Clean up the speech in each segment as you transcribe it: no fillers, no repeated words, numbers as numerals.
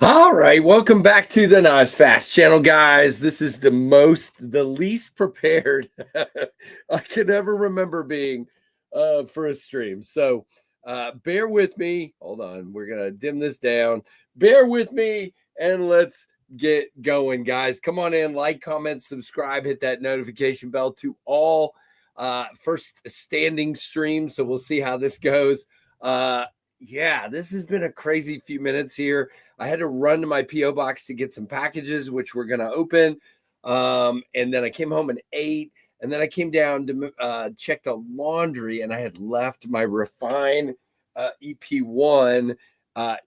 All right, welcome back to the Nas Fast channel, guys. This is the least prepared I can ever remember being for a stream. So bear with me. Hold on, we're gonna dim this down. Bear with me, and let's get going, guys. Come on in, like, comment, subscribe, hit that notification bell to all first standing streams. So we'll see how this goes. Yeah, this has been a crazy few minutes here. I had to run to my P.O. box to get some packages, which we're going to open. And then I came home and ate. And then I came down to check the laundry, and I had left my Refine EP1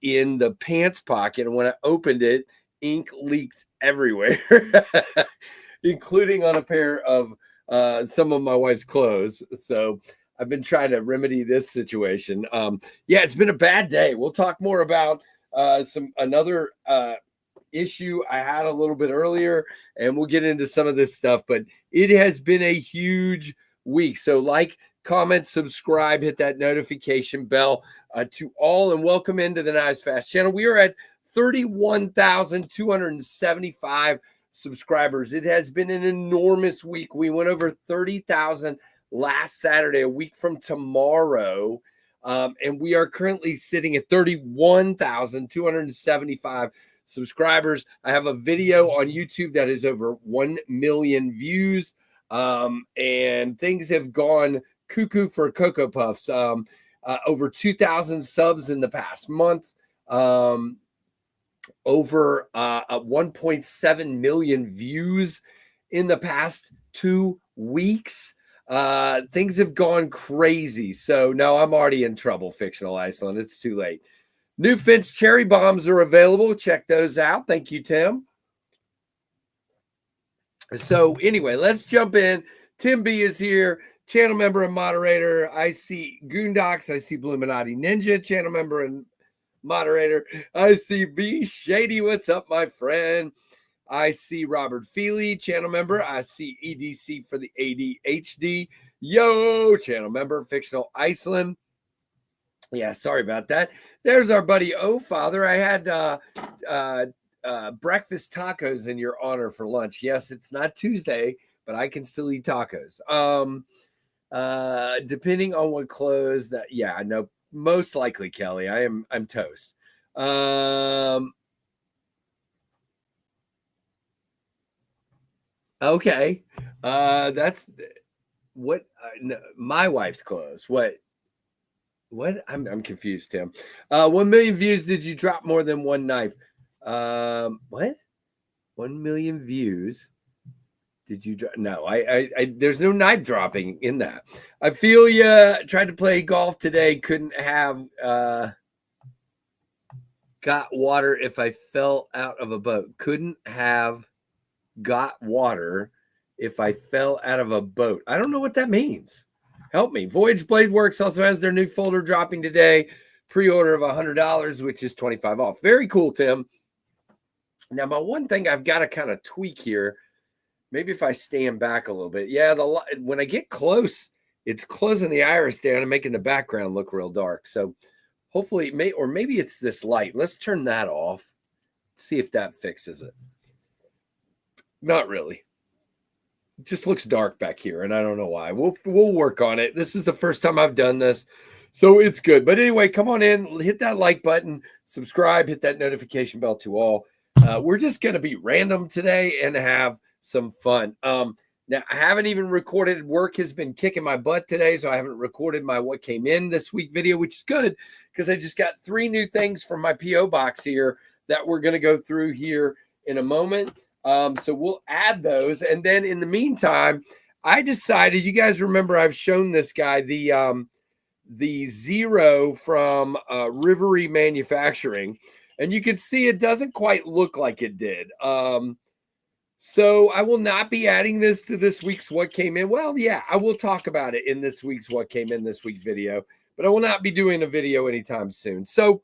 in the pants pocket. And when I opened it, ink leaked everywhere, including on a pair of some of my wife's clothes. So I've been trying to remedy this situation. Yeah, it's been a bad day. We'll talk more about another issue I had a little bit earlier, and we'll get into some of this stuff. But it has been a huge week. So like, comment, subscribe, hit that notification bell to all, and welcome into the Nice Fast channel. We are at 31,275 subscribers. It has been an enormous week. We went over 30,000 last Saturday, a week from tomorrow. And we are currently sitting at 31,275 subscribers. I have a video on YouTube that is over 1 million views. And things have gone cuckoo for Cocoa Puffs. Over 2,000 subs in the past month. Over 1.7 million views in the past 2 weeks. Things have gone crazy. So no, I'm already in trouble, Fictional Iceland. It's too late. New Finch cherry bombs are available. Check those out. Thank you, Tim. So anyway, let's jump in. Tim B is here, channel member and moderator. I see Goondocks. I see Bluminati Ninja, channel member and moderator. I see B Shady. What's up, my friend? I see Robert Feely, channel member. I see EDC for the ADHD. Yo, channel member, Fictional Iceland. Yeah, sorry about that. There's our buddy O Father. I had breakfast tacos in your honor for lunch. Yes, it's not Tuesday, but I can still eat tacos. Depending on what clothes that, yeah, I know, most likely, Kelly, I'm toast. Okay. That's what no, my wife's clothes. What? I'm confused, Tim. 1 million views. Did you drop more than one knife? What? 1 million views. Did you drop? No, I there's no knife dropping in that. I feel you. Tried to play golf today. Couldn't have got water if I fell out of a boat. Couldn't have got water if I fell out of a boat. I don't know what that means. Help me. Voyage Blade Works also has their new folder dropping today. Pre-order of $100, which is 25 off. Very cool, Tim. Now, my one thing I've got to kind of tweak here, maybe if I stand back a little bit. Yeah, when I get close, it's closing the iris down and making the background look real dark. So hopefully, maybe it's this light. Let's turn that off. See if that fixes it. Not really. It just looks dark back here, and I don't know why. We'll work on it. This is the first time I've done this, so it's good. But anyway, come on in, hit that like button, subscribe, hit that notification bell to all. We're just going to be random today and have some fun. Now, I haven't even recorded. Work has been kicking my butt today, so I haven't recorded my what came in this week video, which is good because I just got 3 new things from my P.O. box here that we're going to go through here in a moment. So we'll add those. And then in the meantime, I decided, you guys remember I've shown this guy, the Zero from Rivery Manufacturing. And you can see it doesn't quite look like it did. So I will not be adding this to this week's What Came In. Well, yeah, I will talk about it in this week's What Came In this week video. But I will not be doing a video anytime soon. So,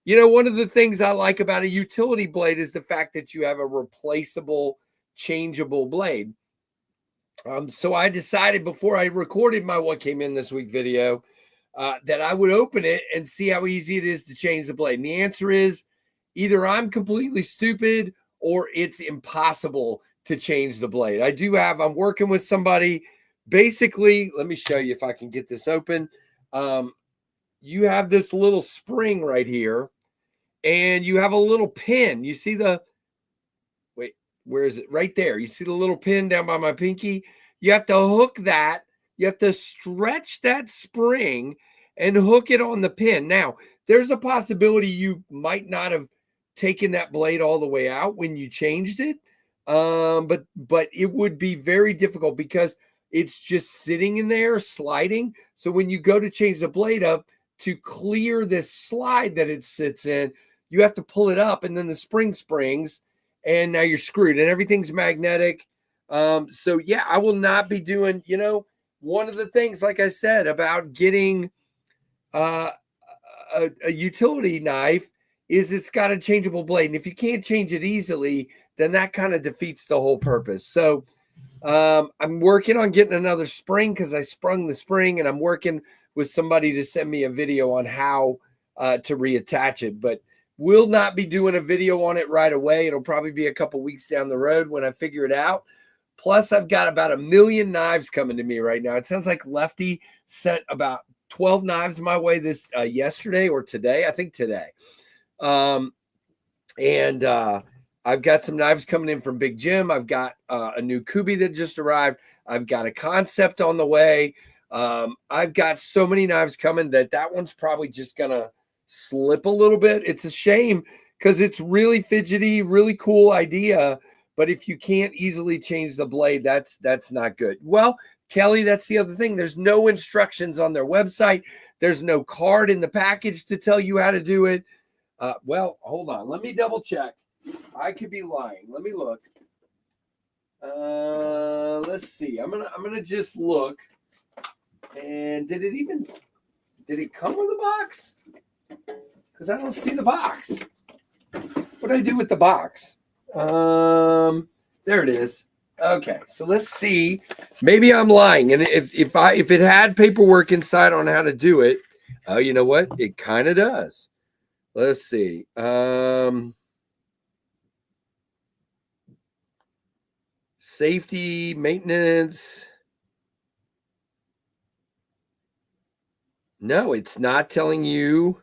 you know, one of the things I like about a utility blade is the fact that you have a replaceable, changeable blade. So I decided before I recorded my What Came In this week video that I would open it and see how easy it is to change the blade. And the answer is either I'm completely stupid or it's impossible to change the blade. I'm working with somebody. Basically, let me show you if I can get this open. You have this little spring right here, and you have a little pin. You see wait, where is it? Right there. You see the little pin down by my pinky? You have to hook that. You have to stretch that spring and hook it on the pin. Now, there's a possibility you might not have taken that blade all the way out when you changed it. But it would be very difficult because it's just sitting in there sliding. So when you go to change the blade up, to clear this slide that it sits in, you have to pull it up, and then the spring springs, and now you're screwed, and everything's magnetic. So yeah, I will not be doing, you know, one of the things, like I said, about getting a utility knife is it's got a changeable blade. And if you can't change it easily, then that kind of defeats the whole purpose. So I'm working on getting another spring because I sprung the spring, and I'm working with somebody to send me a video on how to reattach it. But we'll not be doing a video on it right away. It'll probably be a couple weeks down the road when I figure it out. Plus, I've got about 1 million knives coming to me right now. It sounds like Lefty sent about 12 knives my way this yesterday or today. I think today. I've got some knives coming in from Big Jim. I've got a new Kubi that just arrived. I've got a concept on the way. I've got so many knives coming that one's probably just going to slip a little bit. It's a shame because it's really fidgety, really cool idea. But if you can't easily change the blade, that's not good. Well, Kelly, that's the other thing. There's no instructions on their website. There's no card in the package to tell you how to do it. Well, hold on. Let me double check. I could be lying. Let me look. Let's see. I'm gonna just look. And did it come with a box? Because I don't see the box. What did I do with the box? There it is. Okay, so let's see. Maybe I'm lying. And if it had paperwork inside on how to do it, oh, you know what? It kind of does. Let's see. Safety, maintenance. No, it's not telling you.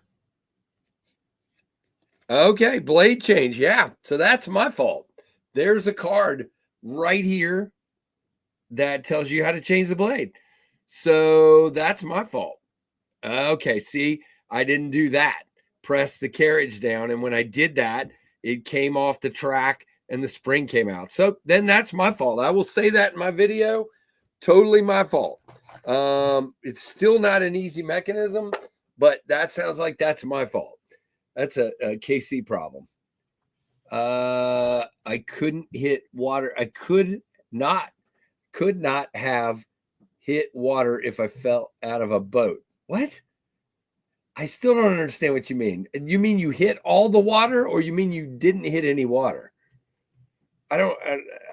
Okay, blade change. Yeah, so that's my fault. There's a card right here that tells you how to change the blade. So that's my fault. Okay, see, I didn't do that. Press the carriage down, and when I did that, it came off the track and the spring came out. So then that's my fault. I will say that in my video. Totally my fault. It's still not an easy mechanism, but that sounds like that's my fault. That's a KC problem. I couldn't hit water. I could not have hit water if I fell out of a boat. What? I still don't understand what you mean. You mean you hit all the water, or you mean you didn't hit any water? I don't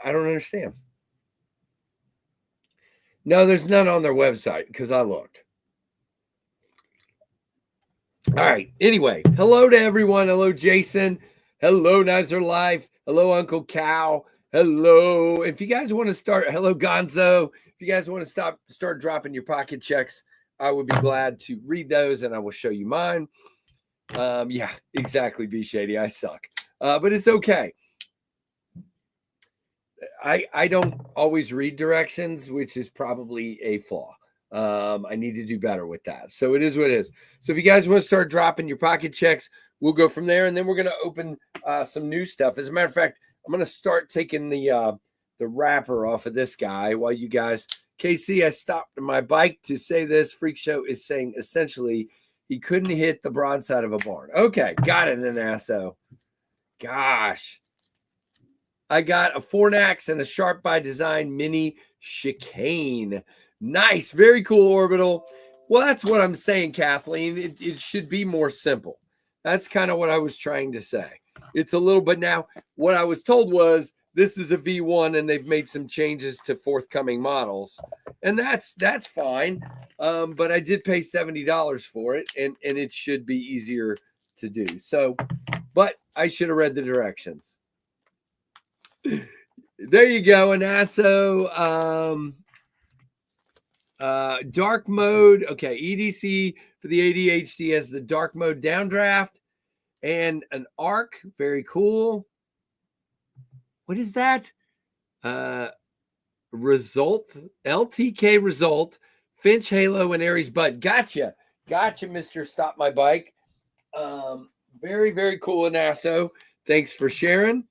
understand. No, there's none on their website because I looked. All right. Anyway, hello to everyone. Hello, Jason. Hello, Knives Are Life. Hello, Uncle Cow. Hello. If you guys want to start, hello, Gonzo. If you guys want to start dropping your pocket checks, I would be glad to read those, and I will show you mine. Yeah, exactly, B Shady. I suck. But it's okay. I don't always read directions, which is probably a flaw. I need to do better with that. So it is what it is. So if you guys want to start dropping your pocket checks, we'll go from there, and then we're going to open some new stuff. As a matter of fact, I'm going to start taking the wrapper off of this guy while you guys. KC, I stopped my bike to say this. Freak Show is saying essentially he couldn't hit the broadside of a barn. Okay, got it, an asso. Gosh. I got a Fornax and a Sharp by Design mini chicane. Nice, very cool orbital. Well, that's what I'm saying, Kathleen. It should be more simple. That's kind of what I was trying to say. It's a little bit now. What I was told was this is a V1 and they've made some changes to forthcoming models. And that's fine. But I did pay $70 for it, and it should be easier to do. So, but I should have read the directions. There you go, an ASO. Dark mode. Okay, EDC for the ADHD has the dark mode downdraft and an arc. Very cool. What is that? Result, LTK result, Finch Halo, and Aries Bud. Gotcha, Mr. Stop My Bike. Very, very cool, Anasso. Thanks for sharing.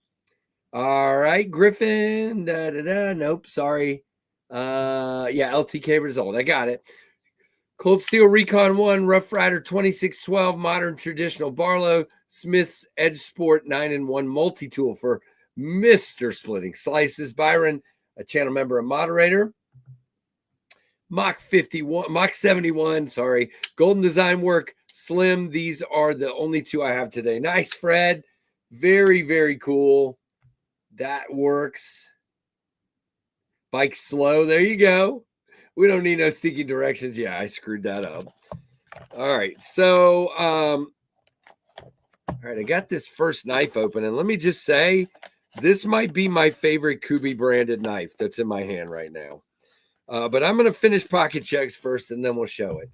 All right, Griffin. Nope, sorry. Yeah, LTK result. I got it. Cold Steel Recon 1, Rough Rider 2612, Modern Traditional Barlow, Smith's Edge Sport 9-in-1 multi-tool for Mr. Splitting Slices. Byron, a channel member and moderator. Mach 71, sorry. Golden Design Work, Slim. These are the only two I have today. Nice, Fred. Very, very cool. That works. Bike slow. There you go. We don't need no sticky directions. Yeah, I screwed that up. All right. So, all right, I got this first knife open, and let me just say, this might be my favorite Kubi branded knife that's in my hand right now. But I'm going to finish pocket checks first, and then we'll show it.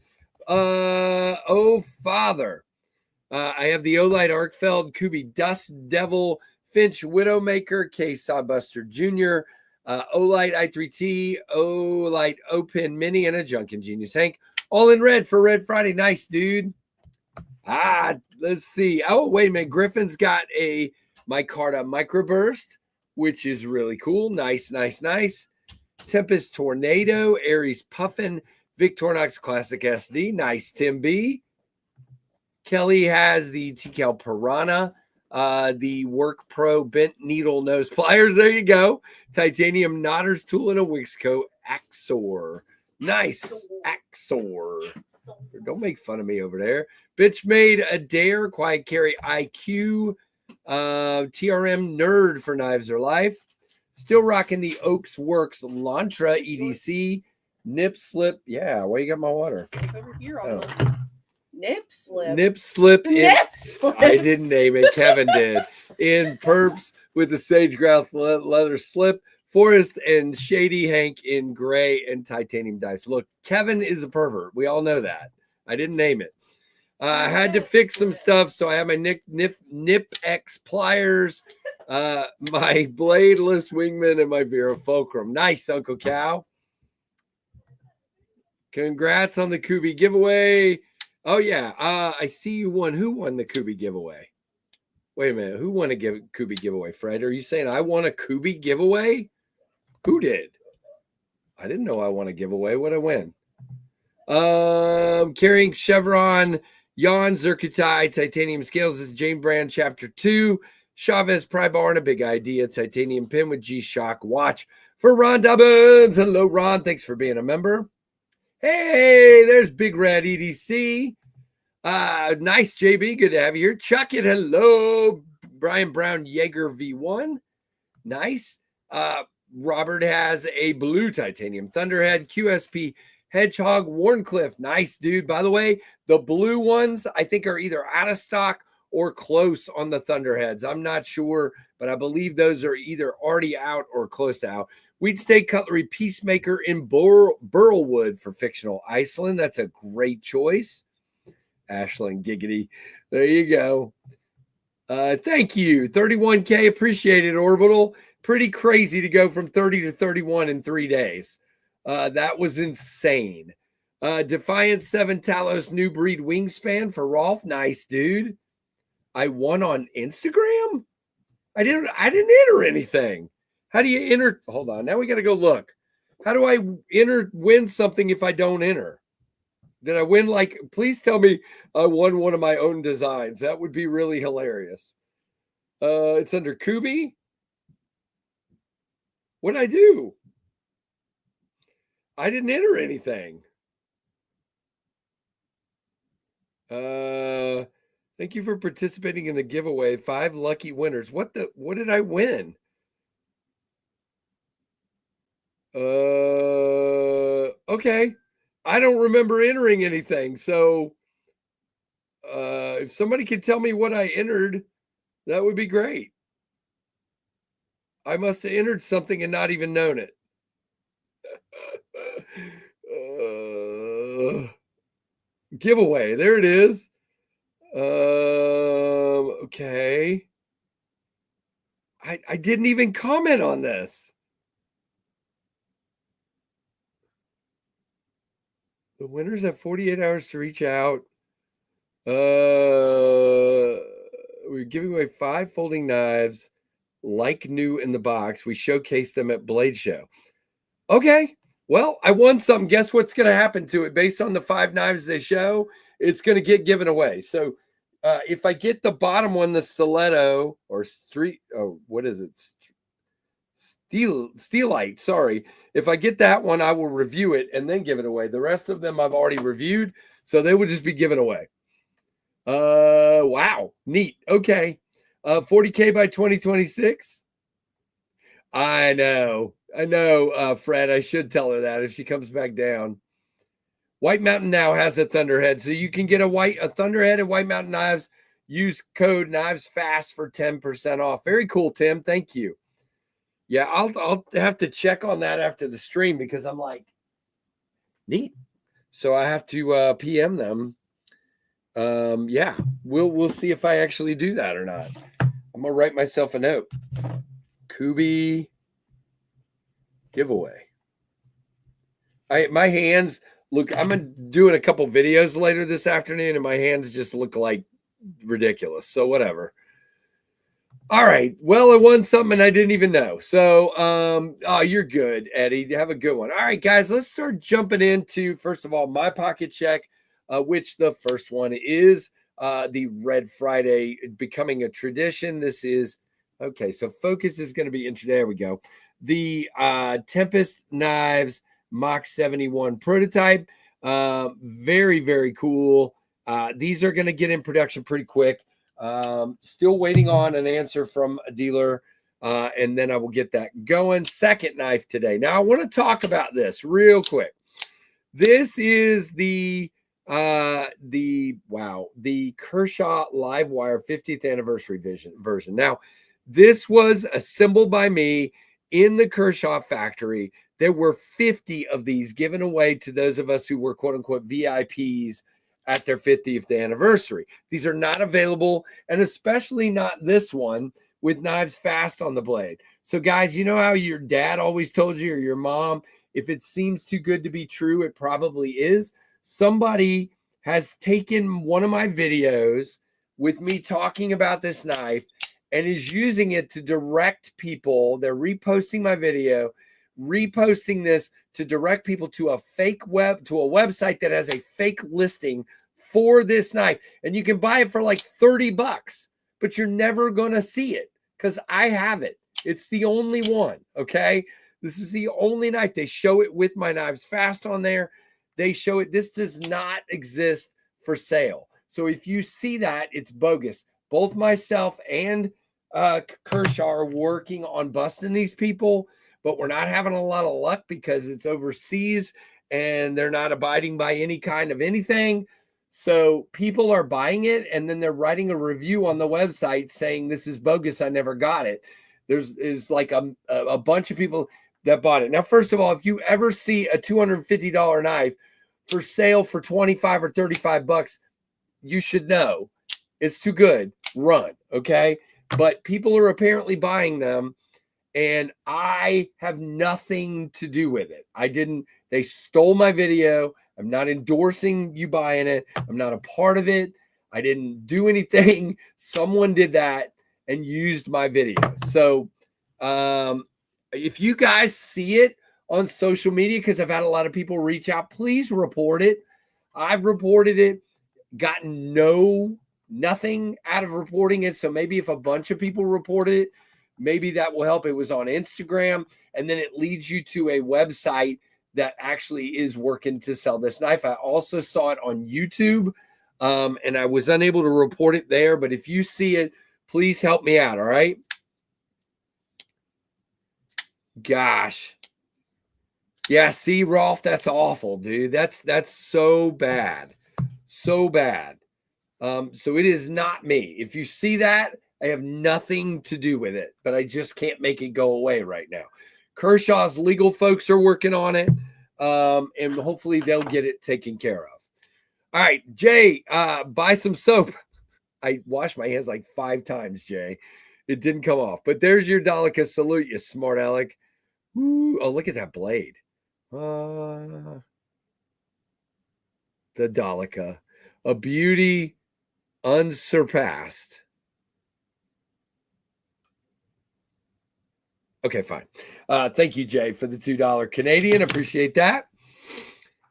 Oh, Father. I have the Olight Arkfeld Kubi Dust Devil Finch Widowmaker K Sawbuster Jr., Olight i3T, Olight O-Pin Mini, and a Junkin Genius Hank. All in red for Red Friday. Nice, dude. Let's see. Oh, wait a minute. Griffin's got a micarta microburst, which is really cool. Nice, nice, nice. Tempest Tornado, Aries Puffin, Victorinox Classic SD. Nice, Tim B. Kelly has the TCal Piranha, the Work Pro Bent Needle Nose Pliers. There you go. Titanium Knotters Tool and a Wixco Axor. Nice, Axor. Don't make fun of me over there. Bitch Made Adair, Quiet Carry IQ, TRM Nerd for Knives Are Life. Still rocking the Oaks Works Lantra EDC. Nip Slip. Yeah, why you got my water? It's over here on Nip Slip. Nip Slip. Nip Slip. I didn't name it. Kevin did. In Perps with the Sage Grouse leather slip Forrest and Shady Hank in gray and titanium dice. Look, Kevin is a pervert. We all know that. I didn't name it. I had to fix some stuff, so I have my Nip X pliers, my bladeless wingman, and my Vera Fulcrum. Nice, Uncle Cal. Congrats on the Kubi giveaway. Oh, yeah. I see you won. Who won the Kubi giveaway? Wait a minute. Who won a Kubi giveaway, Fred? Are you saying I won a Kubi giveaway? Who did? I didn't know I won a giveaway. What'd I win? Carrying Chevron, Jan Zircutai, Titanium Scales. This is Jane Brand, Chapter 2. Chavez Pry Bar and a Big Idea. Titanium Pin with G-Shock watch for Ron Dobbins. Hello, Ron. Thanks for being a member. Hey, there's Big Red EDC. Nice, JB. Good to have you here. Chuck it. Hello. Brian Brown Jaeger V1. Nice. Robert has a blue titanium Thunderhead QSP Hedgehog Warncliffe. Nice, dude. By the way, the blue ones I think are either out of stock or close on the Thunderheads. I'm not sure, but I believe those are either already out or close to out. We'd State Cutlery Peacemaker in Burlwood for fictional Iceland. That's a great choice. Ashland Giggity. There you go. Thank you. 31K. Appreciate it, Orbital. Pretty crazy to go from 30 to 31 in 3 days. That was insane. Defiant 7 Talos New Breed Wingspan for Rolf. Nice, dude. I won on Instagram? I didn't enter anything. How do you enter? Hold on. Now we got to go look. How do I win something if I don't enter? Did I win? Please tell me I won one of my own designs. That would be really hilarious. It's under Kubi. What did I do? I didn't enter anything. Thank you for participating in the giveaway. 5 lucky winners. What did I win? Okay. I don't remember entering anything. So if somebody could tell me what I entered, that would be great. I must have entered something and not even known it. Giveaway. There it is. Okay. I didn't even comment on this. The winners have 48 hours to reach out. We're giving away 5 folding knives, like new in the box. We showcased them at Blade Show. Okay. Well, I won something. Guess what's going to happen to it? Based on the 5 knives they show, it's going to get given away. So if I get the bottom one, the stiletto or what is it? Steelite. Sorry. If I get that one, I will review it and then give it away. The rest of them I've already reviewed, so they would just be given away. Wow. Neat. Okay. 40K by 2026. I know, Fred. I should tell her that if she comes back down. White Mountain now has a Thunderhead, so you can get a Thunderhead and White Mountain knives. Use code KnivesFast for 10% off. Very cool, Tim. Thank you. Yeah, I'll have to check on that after the stream because I'm like, neat. So I have to PM them. Yeah, we'll see if I actually do that or not. I'm gonna write myself a note. Kubi giveaway. My hands look. I'm doing a couple videos later this afternoon, and my hands just look like ridiculous. So whatever. All right. Well, I won something I didn't even know. So, oh, you're good, Eddie. Have a good one. All right, guys. Let's start jumping into first of all my pocket check, which the first one is the Red Friday becoming a tradition. This is okay. So focus is going to be there. We go. The Tempest Knives Mach 71 prototype. Very, very cool. These are going to get in production pretty quick. Still waiting on an answer from a dealer, and then I will get that going. Second knife today. Now I want to talk about this real quick. This is the Kershaw Livewire 50th anniversary version. Now, this was assembled by me in the Kershaw factory, there were 50 of these given away to those of us who were quote unquote VIPs at their 50th anniversary. These are not available, and especially not this one with knives fast on the blade. So guys, you know how your dad always told you, or your mom, if it seems too good to be true, it probably is. Somebody has taken one of my videos with me talking about this knife and is using it to direct people. They're reposting my video, reposting this to direct people to a website that has a fake listing for this knife. And you can buy it for like 30 bucks, but you're never going to see it because I have it. It's the only one. Okay. This is the only knife. They show it with my Knives Fast on there. They show it. This does not exist for sale. So if you see that, it's bogus. Both myself and Kershaw are working on busting these people, but we're not having a lot of luck because it's overseas and they're not abiding by any kind of anything. So people are buying it and then they're writing a review on the website saying this is bogus. I never got it. There's like a bunch of people that bought it. Now, first of all, if you ever see a $250 knife for sale for 25 or 35 bucks, you should know it's too good. Run. Okay. But people are apparently buying them and I have nothing to do with it. They stole my video. I'm not endorsing you buying it. I'm not a part of it. I didn't do anything. Someone did that and used my video. So if you guys see it on social media, because I've had a lot of people reach out, please report it. I've reported it, gotten nothing out of reporting it. So maybe if a bunch of people report it, maybe that will help. It was on Instagram, and then it leads you to a website that actually is working to sell this knife. I also saw it on YouTube, and I was unable to report it there. But if you see it, please help me out. All right. Gosh. Yeah. See, Rolf, that's awful, dude. That's so bad. So bad. So it is not me. If you see that, I have nothing to do with it, but I just can't make it go away right now. Kershaw's legal folks are working on it, and hopefully they'll get it taken care of. All right, Jay, buy some soap. I washed my hands like 5 times, Jay. It didn't come off, but there's your Delica salute, you smart aleck. Ooh, oh, look at that blade. The Delica, a beauty unsurpassed. Okay, fine. Thank you, Jay, for the $2 Canadian. Appreciate that.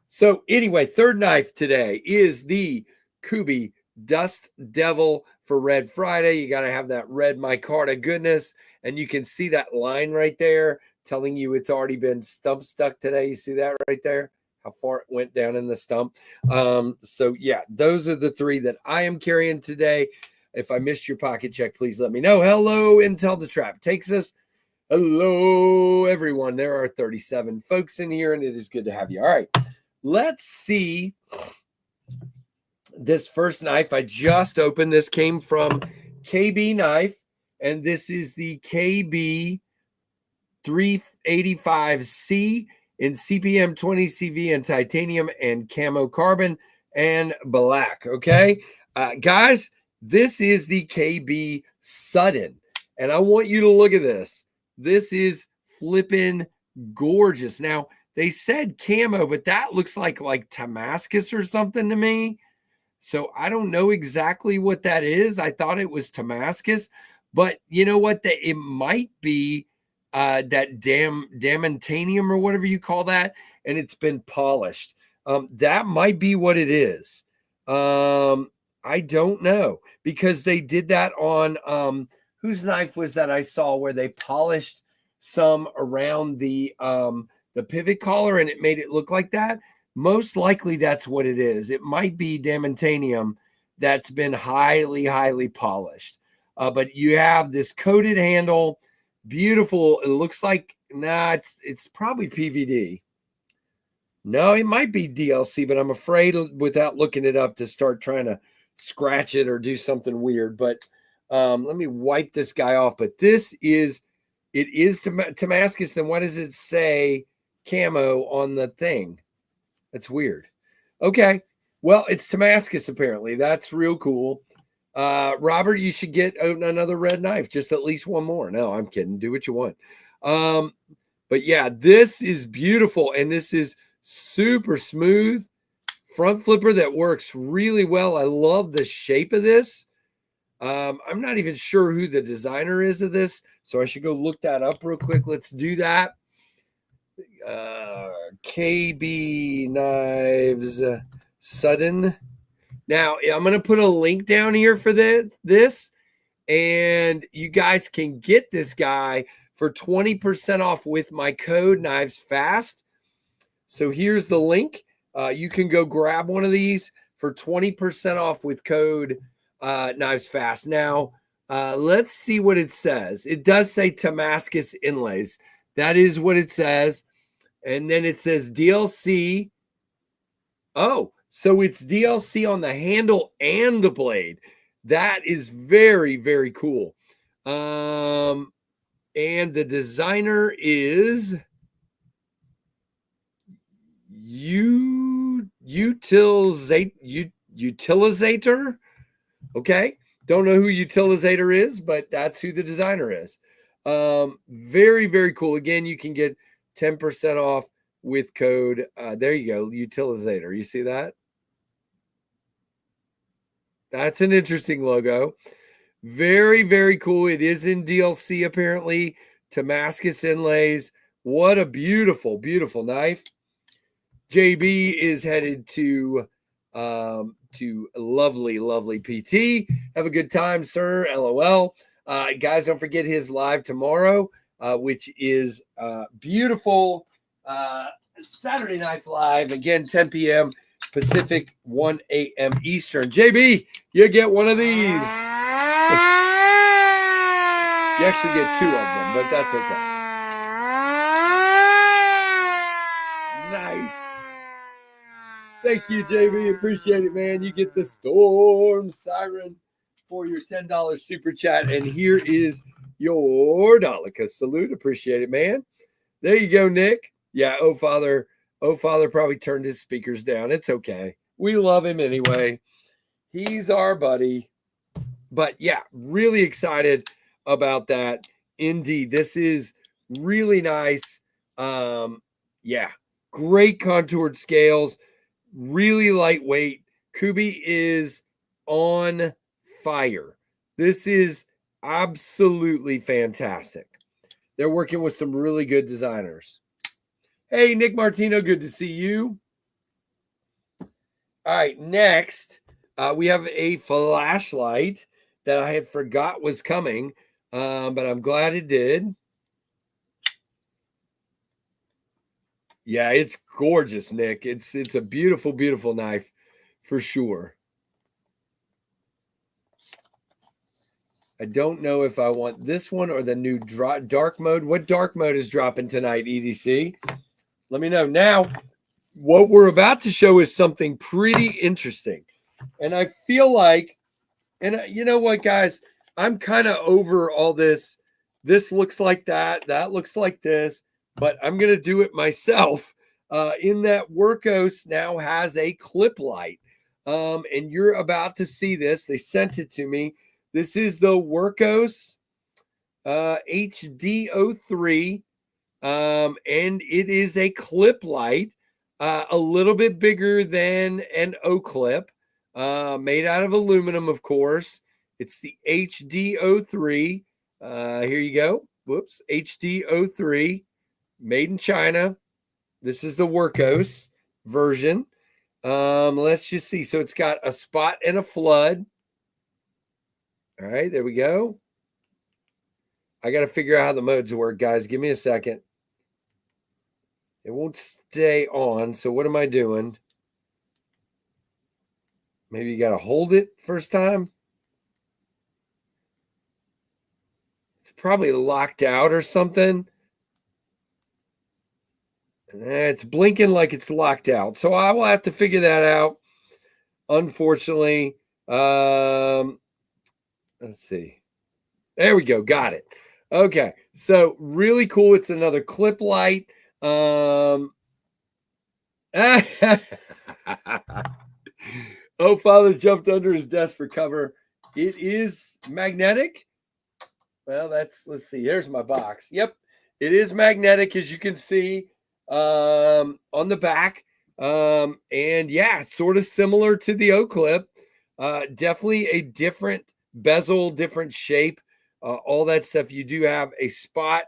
So anyway, third knife today is the Kubi Dust Devil for Red Friday. You got to have that red micarta goodness. And you can see that line right there telling you it's already been stump stuck today. You see that right there? How far it went down in the stump. So yeah, those are the 3 that I am carrying today. If I missed your pocket check, please let me know. Hello, Intel the Trap takes us. Hello, everyone. There are 37 folks in here, and it is good to have you. All right, let's see this first knife. I just opened. This came from KB Knife, and this is the KB 385C in CPM 20 CV and titanium and camo carbon and black. Okay, guys, this is the KB Sudden, and I want you to look at this. This is flipping gorgeous. Now, they said camo, but that looks like Damascus or something to me. So I don't know exactly what that is. I thought it was Damascus, but you know what? It might be that damantanium or whatever you call that, and it's been polished. That might be what it is. I don't know, because they did that on whose knife was that I saw where they polished some around the pivot collar and it made it look like that. Most likely that's what it is. It might be damantanium that's been highly, highly polished. But you have this coated handle, beautiful. It looks like, it's probably PVD. No, it might be DLC, but I'm afraid without looking it up to start trying to scratch it or do something weird. But let me wipe this guy off. But this is it is Damascus, then why does it say camo on the thing? That's weird. Okay. Well, it's Damascus apparently. That's real cool. Robert, you should get another red knife, just at least one more. No, I'm kidding. Do what you want. But yeah, this is beautiful, and this is super smooth front flipper that works really well. I love the shape of this. I'm not even sure who the designer is of this, so I should go look that up real quick. Let's do that. KB Knives Sudden. Now, I'm going to put a link down here for this, and you guys can get this guy for 20% off with my code Knives Fast. So here's the link. You can go grab one of these for 20% off with code Knives Fast. Now, let's see what it says. It does say Damascus inlays. That is what it says. And then it says DLC. Oh, so it's DLC on the handle and the blade. That is very, very cool. And the designer is Utilizator. Okay. Don't know who Utilizator is, but that's who the designer is. Very, very cool. Again, you can get 10% off with code. There you go. Utilizator. You see that? That's an interesting logo. Very, very cool. It is in DLC apparently. Damascus inlays. What a beautiful, beautiful knife. JB is headed to lovely, lovely PT. Have a good time, sir. LOL. Guys, don't forget his live tomorrow, which is beautiful Saturday Night Live. Again, 10 p.m. Pacific, 1 a.m. Eastern. JB, you get one of these. You actually get two of them, but that's okay. Nice. Thank you, JB. Appreciate it, man. You get the storm siren for your $10 super chat. And here is your Dalika salute. Appreciate it, man. There you go, Nick. Yeah, oh father probably turned his speakers down. It's okay. We love him anyway. He's our buddy. But yeah, really excited about that. Indeed, this is really nice. Yeah, great contoured scales, really lightweight. Kubi is on fire. This is absolutely fantastic. They're working with some really good designers. Hey, Nick Martino, good to see you. All right, next, we have a flashlight that I had forgot was coming, but I'm glad it did. Yeah, it's gorgeous, Nick. It's a beautiful, beautiful knife for sure. I don't know if I want this one or the new dark mode. What dark mode is dropping tonight, EDC? Let me know. Now, what we're about to show is something pretty interesting. And I feel like, and you know what, guys? I'm kind of over all this. This looks like that. That looks like this. But I'm going to do it myself. In that Warras now has a clip light. And you're about to see this. They sent it to me. This is the Warras HD03. And it is a clip light, a little bit bigger than an O clip, made out of aluminum, of course. It's the HD03. Here you go. Whoops. HD03, made in China. This is the Warras version. Let's just see. So it's got a spot and a flood. All right, there we go. I got to figure out how the modes work, guys. Give me a second. It won't stay on. So what am I doing? Maybe you got to hold it first time. It's probably locked out or something. It's blinking like it's locked out. So I will have to figure that out. Unfortunately. Let's see. There we go. Got it. Okay, so really cool. It's another clip light. Oh, father jumped under his desk for cover. It is magnetic. Well, let's see. Here's my box. Yep, it is magnetic, as you can see on the back. And yeah, sort of similar to the O clip. Definitely a different bezel, different shape, all that stuff. You do have a spot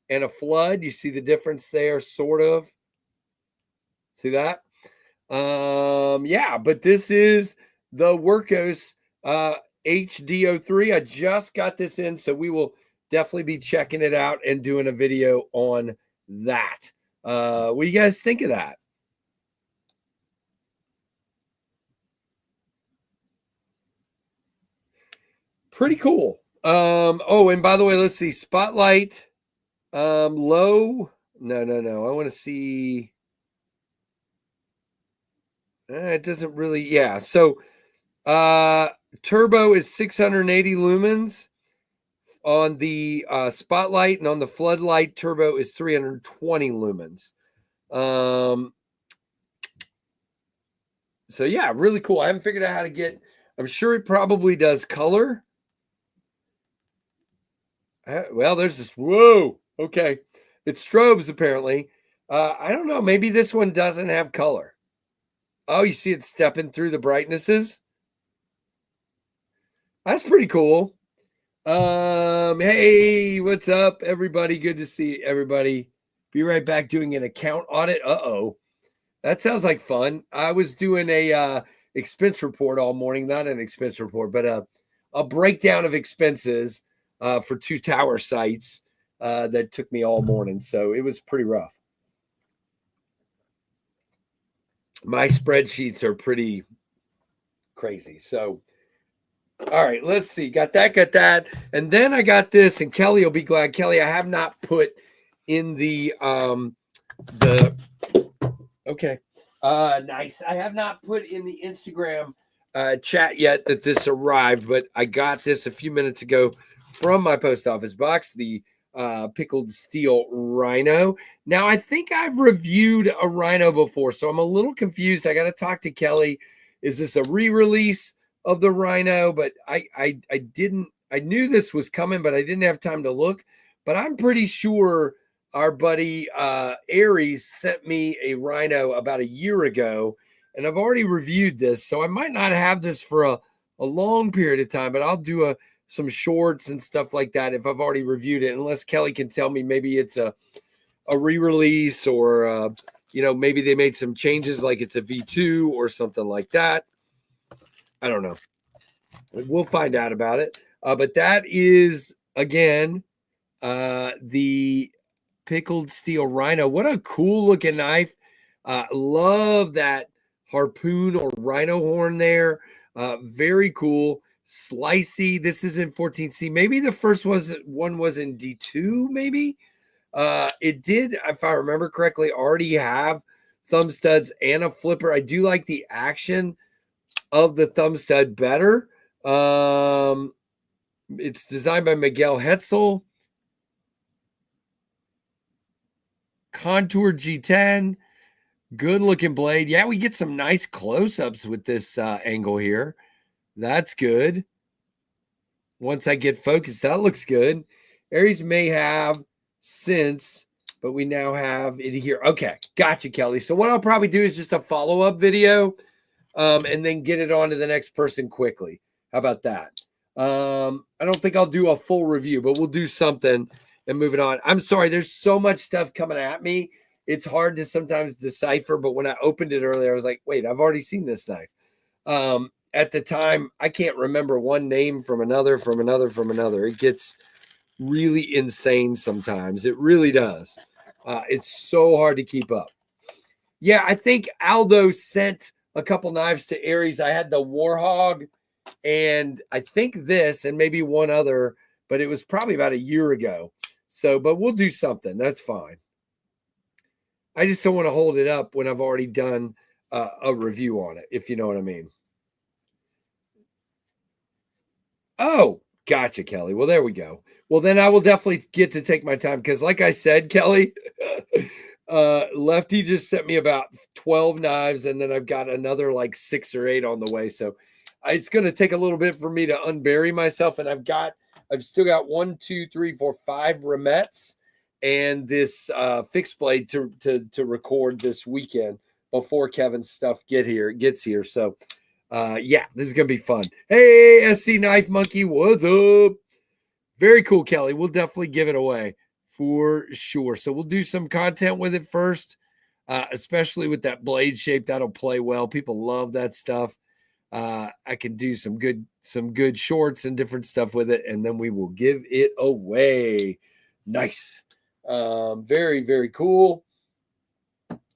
and a flood. You see the difference there, sort of. See that? Yeah, but this is the Workos HD03. I just got this in, so we will definitely be checking it out and doing a video on that. What do you guys think of that? Pretty cool. Oh, and by the way, let's see. Spotlight. Low. No. I want to see. It doesn't really, yeah. So turbo is 680 lumens on the spotlight, and on the floodlight, turbo is 320 lumens. So yeah, really cool. I haven't figured out how to get, I'm sure it probably does color. Well, there's this, whoa, okay. It strobes apparently. I don't know, maybe this one doesn't have color. Oh, you see it stepping through the brightnesses? That's pretty cool. Hey, what's up, everybody? Good to see everybody. Be right back doing an account audit. Uh-oh. That sounds like fun. I was doing a expense report all morning, not an expense report, but a breakdown of expenses for 2 tower sites that took me all morning. So it was pretty rough. My spreadsheets are pretty crazy. So all right, let's see. Got that. And then I got this, and Kelly will be glad. Kelly, I have not put in the okay. Nice. I have not put in the Instagram chat yet that this arrived, but I got this a few minutes ago from my post office box, the pickled steel rhino. Now, I think I've reviewed a rhino before, so I'm a little confused. I got to talk to Kelly. Is this a re-release of the rhino? But I didn't, I knew this was coming, but I didn't have time to look. But I'm pretty sure our buddy Aries sent me a rhino about a year ago, and I've already reviewed this, so I might not have this for a long period of time, but I'll do some shorts and stuff like that if I've already reviewed it, unless Kelly can tell me maybe it's a re-release, or maybe they made some changes, like it's a V2 or something like that. I don't know. We'll find out about it. But that is, again, the pickled steel rhino. What a cool looking knife. Love that harpoon or rhino horn there. Very cool. Slicey. This is in 14C. Maybe the first one was in D2, maybe. It did, if I remember correctly, already have thumb studs and a flipper. I do like the action of the thumb stud better. It's designed by Miguel Hetzel. Contour G10. Good looking blade. Yeah, we get some nice close-ups with this angle here. That's good. Once I get focused, that looks good. Aries may have since, but we now have it here. Okay, gotcha, Kelly. So what I'll probably do is just a follow-up video and then get it on to the next person quickly. How about that? I don't think I'll do a full review, but we'll do something and move it on. I'm sorry, there's so much stuff coming at me. It's hard to sometimes decipher, but when I opened it earlier, I was like, wait, I've already seen this knife. At the time, I can't remember one name from another. It gets really insane sometimes. It really does. It's so hard to keep up. Yeah, I think Aldo sent a couple knives to Aries. I had the Warhog, and I think this, and maybe one other, but it was probably about a year ago. So, but we'll do something. That's fine. I just don't want to hold it up when I've already done a review on it, if you know what I mean. Oh, Gotcha, Kelly. Well, there we go. Well, then I will definitely get to take my time because, like I said, Kelly, Lefty just sent me about 12 knives, and then I've got another like 6 or 8 on the way. So it's going to take a little bit for me to unbury myself, and I've still got 1, 2, 3, 4, 5 remettes and this fixed blade to record this weekend before Kevin's stuff gets here. So yeah, this is gonna be fun. Hey, SC Knife Monkey, what's up? Very cool, Kelly. We'll definitely give it away for sure. So we'll do some content with it first, especially with that blade shape. That'll play well. People love that stuff. I can do some good shorts and different stuff with it, and then we will give it away. Nice. Very, very cool.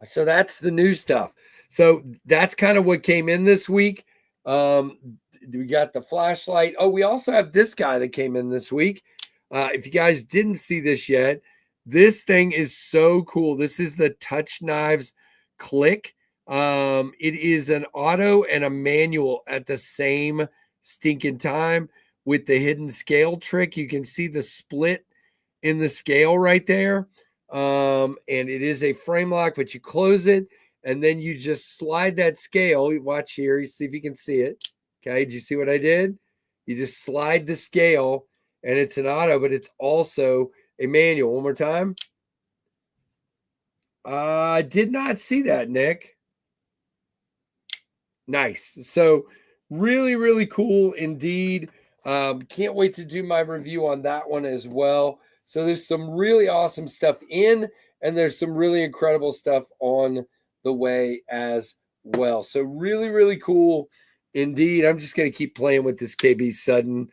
So that's the new stuff. So that's kind of what came in this week. We got the flashlight. Oh, we also have this guy that came in this week. If you guys didn't see this yet, this thing is so cool. This is the Touch Knives Click. It is an auto and a manual at the same stinking time with the hidden scale trick. You can see the split in the scale right there. And it is a frame lock, but you close it and then you just slide that scale. Watch here. You see if you can see it. Okay. Did you see what I did? You just slide the scale and it's an auto, but it's also a manual. One more time. I did not see that, Nick. Nice. So really, really cool indeed. Can't wait to do my review on that one as well. So there's some really awesome stuff in, and there's some really incredible stuff on the way as well. So really, really cool indeed. I'm just going to keep playing with this KB Sudden.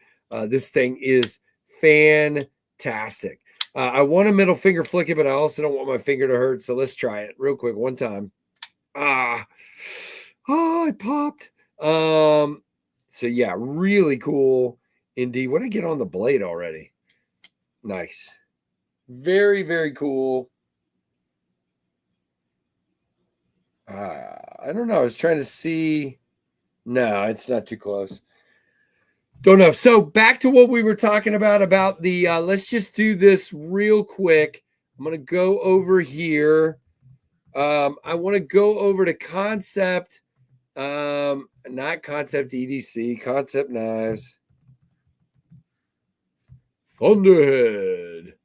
This thing is fantastic. I want a middle finger flick it, but I also don't want my finger to hurt. So let's try it real quick. One time. Oh, it popped. So yeah, really cool indeed. What did I get on the blade already? Nice. Very, very cool. I don't know. I was trying to see. No, it's not too close. Don't know. So back to what we were talking about the, let's just do this real quick. I'm going to go over here. I want to go over to Concept, not Concept EDC, Concept Knives. Thunderhead.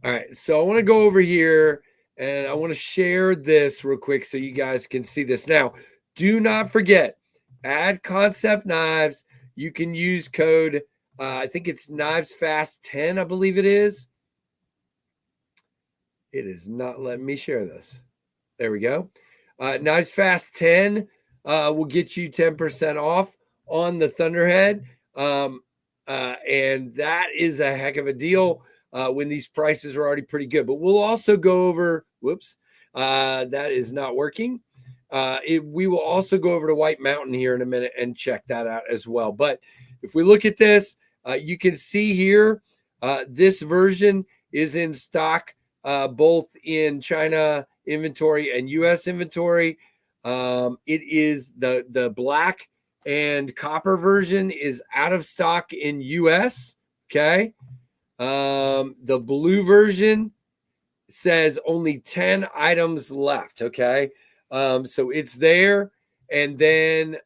All right, so I want to go over here and I want to share this real quick so you guys can see this. Now, do not forget, add Concept Knives. You can use code, I think it's KnivesFast10, I believe it is. It is not letting me share this. There we go. KnivesFast10 will get you 10% off on the Thunderhead. And that is a heck of a deal when these prices are already pretty good. But we'll also go over, that is not working. We will also go over to White Mountain here in a minute and check that out as well. But if we look at this, you can see here, this version is in stock both in China inventory and US inventory. It is the black and copper version is out of stock in US. Okay. The blue version says only 10 items left. Okay. So it's there. And then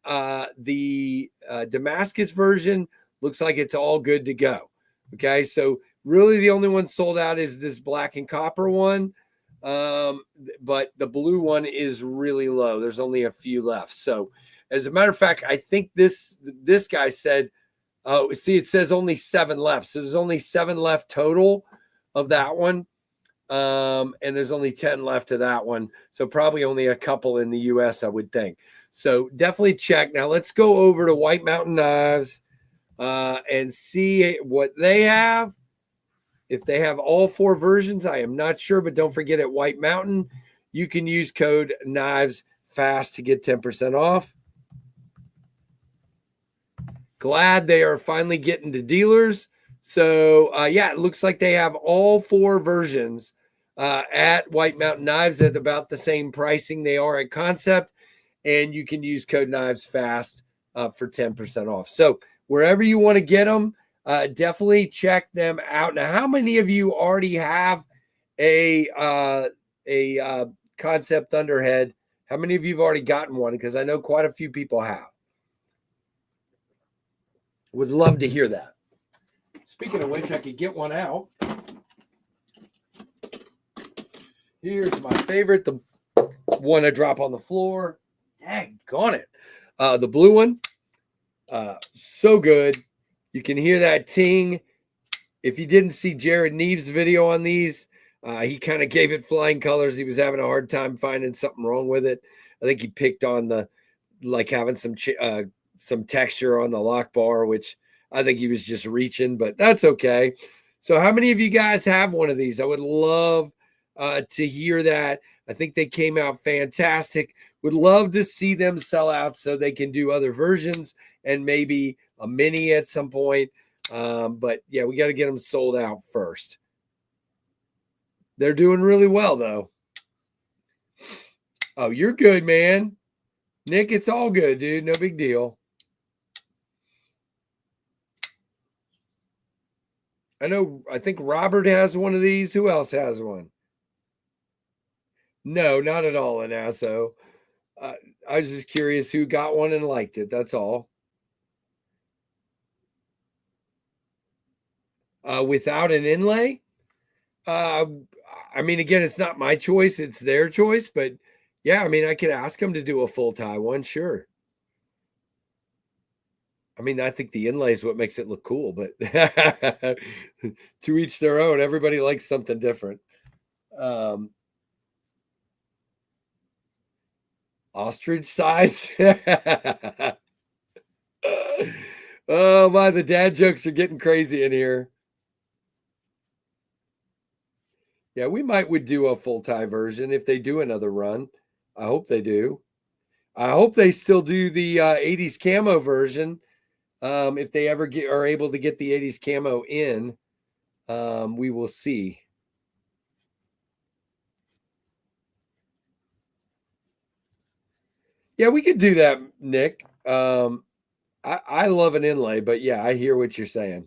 the Damascus version looks like it's all good to go. Okay. So really the only one sold out is this black and copper one. But the blue one is really low. There's only a few left. So as a matter of fact, I think this guy said, oh, see, it says only 7 left. So there's only 7 left total of that one. And there's only 10 left of that one. So probably only a couple in the US, I would think. So definitely check. Now let's go over to White Mountain Knives and see what they have. If they have all 4 versions, I am not sure, but don't forget at White Mountain, you can use code KnivesFast to get 10% off. Glad they are finally getting to dealers. So, yeah, it looks like they have all 4 versions at White Mountain Knives at about the same pricing they are at Concept. And you can use code KnivesFast for 10% off. So, wherever you want to get them, definitely check them out. Now, how many of you already have a Concept Thunderhead? How many of you have already gotten one? Because I know quite a few people have. Would love to hear that. Speaking of which, I could get one out. Here's my favorite, the one I drop on the floor. Daggone it. The blue one, so good. You can hear that ting. If you didn't see Jared Neve's video on these, he kind of gave it flying colors. He was having a hard time finding something wrong with it. I think he picked on the, like having some texture on the lock bar, which I think he was just reaching, but that's okay. So how many of you guys have one of these? I would love to hear that. I think they came out fantastic. Would love to see them sell out so they can do other versions and maybe a mini at some point. But yeah, we got to get them sold out first. They're doing really well though. Oh, you're good, man. Nick, it's all good, dude. No big deal. I think Robert has one of these. Who else has one? No, not at all, Anasso. I was just curious who got one and liked it. That's all. Without an inlay? I mean, again, it's not my choice. It's their choice. But yeah, I mean, I could ask them to do a full tie one. Sure. I mean, I think the inlay is what makes it look cool, but to each their own. Everybody likes something different. Ostrich size. Oh my, the dad jokes are getting crazy in here. Yeah, we would do a full tie version if they do another run. I hope they do. I hope they still do the 80s camo version. If they ever are able to get the 80s camo in, we will see. Yeah, we could do that, Nick. I love an inlay, but yeah, I hear what you're saying.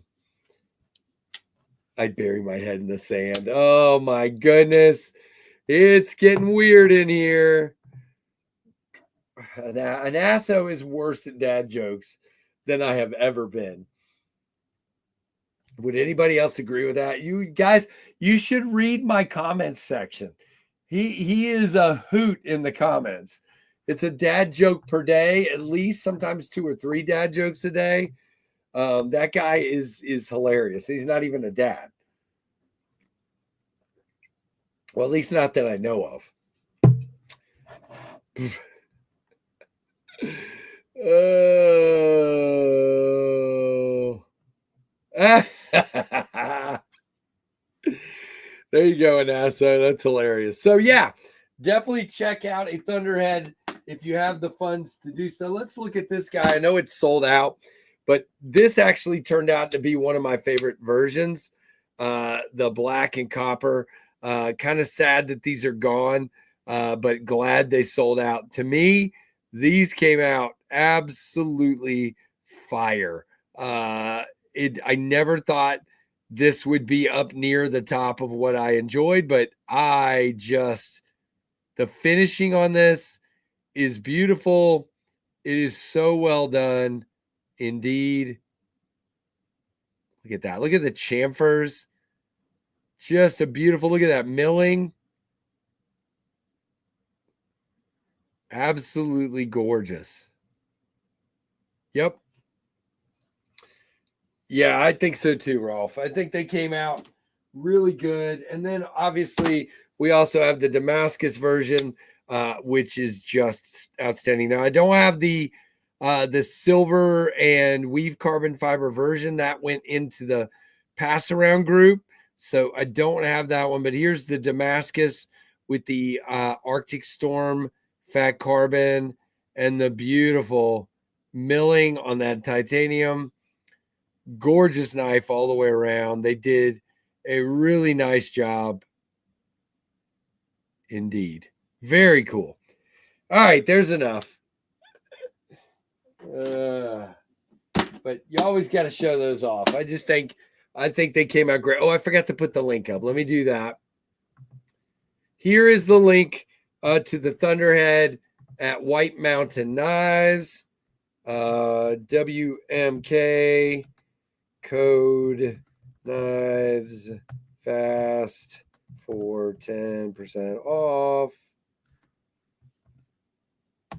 I'd bury my head in the sand. Oh my goodness. It's getting weird in here. An asso is worse at dad jokes than I have ever been. Would anybody else agree with that? You guys, you should read my comments section. He is a hoot in the comments. It's a dad joke per day, at least sometimes 2 or 3 dad jokes a day. That guy is hilarious. He's not even a dad. Well, at least not that I know of. Oh. There you go, Anassa. That's hilarious. So yeah, definitely check out a Thunderhead if you have the funds to do so. Let's look at this guy. I know it's sold out, but this actually turned out to be one of my favorite versions. The black and copper. Kind of sad that these are gone, but glad they sold out. To me, these came out absolutely fire. I never thought this would be up near the top of what I enjoyed, but the finishing on this is beautiful. It is so well done. Indeed. Look at that. Look at the chamfers. Just a beautiful, look at that milling. Absolutely gorgeous. Yep. Yeah, I think so too, Rolf. I think they came out really good. And then obviously we also have the Damascus version, which is just outstanding. Now I don't have the silver and weave carbon fiber version that went into the pass around group. So I don't have that one, but here's the Damascus with the Arctic Storm fat carbon and the beautiful milling on that titanium. Gorgeous knife all the way around. They did a really nice job. Indeed. Very cool. All right, there's enough. But you always got to show those off. I think they came out great. Oh, I forgot to put the link up. Let me do that. Here is the link to the Thunderhead at White Mountain Knives. WMK code knives fast for 10% off.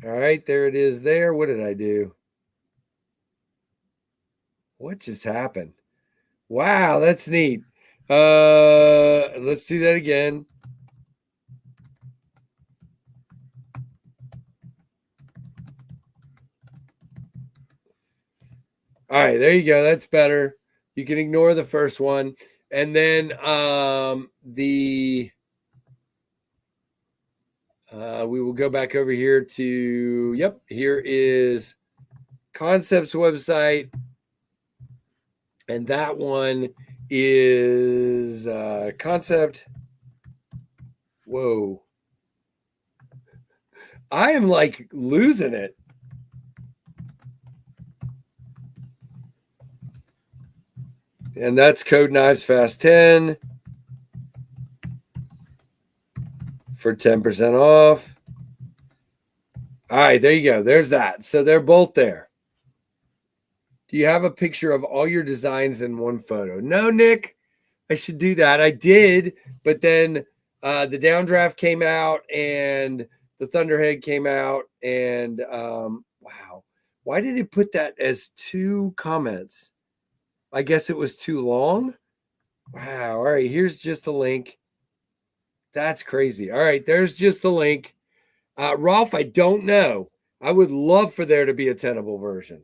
All right, there it is there. What did I do? What just happened? Wow, that's neat. Let's do that again. All right, there you go. That's better. You can ignore the first one. And then we will go back over here to, yep, here is Concept's website. And that one is Concept. Whoa. I am like losing it. And that's code Knives Fast 10 for 10% off. All right, there you go. There's that. So they're both there. Do you have a picture of all your designs in one photo? No, Nick. I should do that. I did, but then the downdraft came out and the Thunderhead came out, and wow. Why did it put that as 2 comments? I guess it was too long. Wow. All right, here's just a link. That's crazy. All right, there's just the link. Rolf, I don't know. I would love for there to be a tenable version.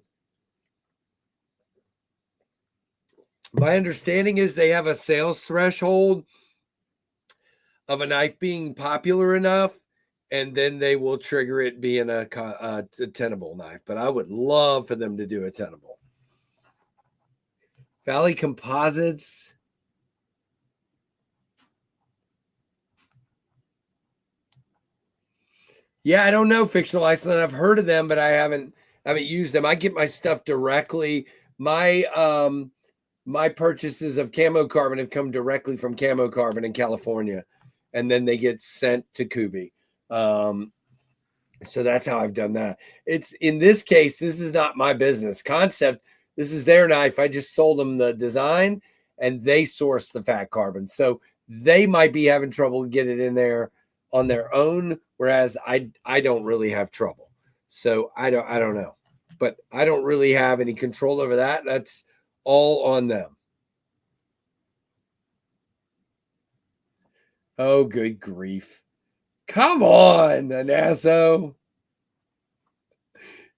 My understanding is they have a sales threshold of a knife being popular enough, and then they will trigger it being a tenable knife. But I would love for them to do a tenable. Valley Composites. Yeah, I don't know, Fictional Iceland. I've heard of them, but I haven't used them. I get my stuff directly. My my purchases of Camo Carbon have come directly from Camo Carbon in California, and then they get sent to Kubi. So that's how I've done that. It's in this case, this is not my business. Concept, this is their knife. I just sold them the design, and they source the fat carbon. So they might be having trouble getting it in there on their own, whereas I don't really have trouble. So I don't know, but I don't really have any control over that. That's all on them. Oh, good grief. Come on, Anasso.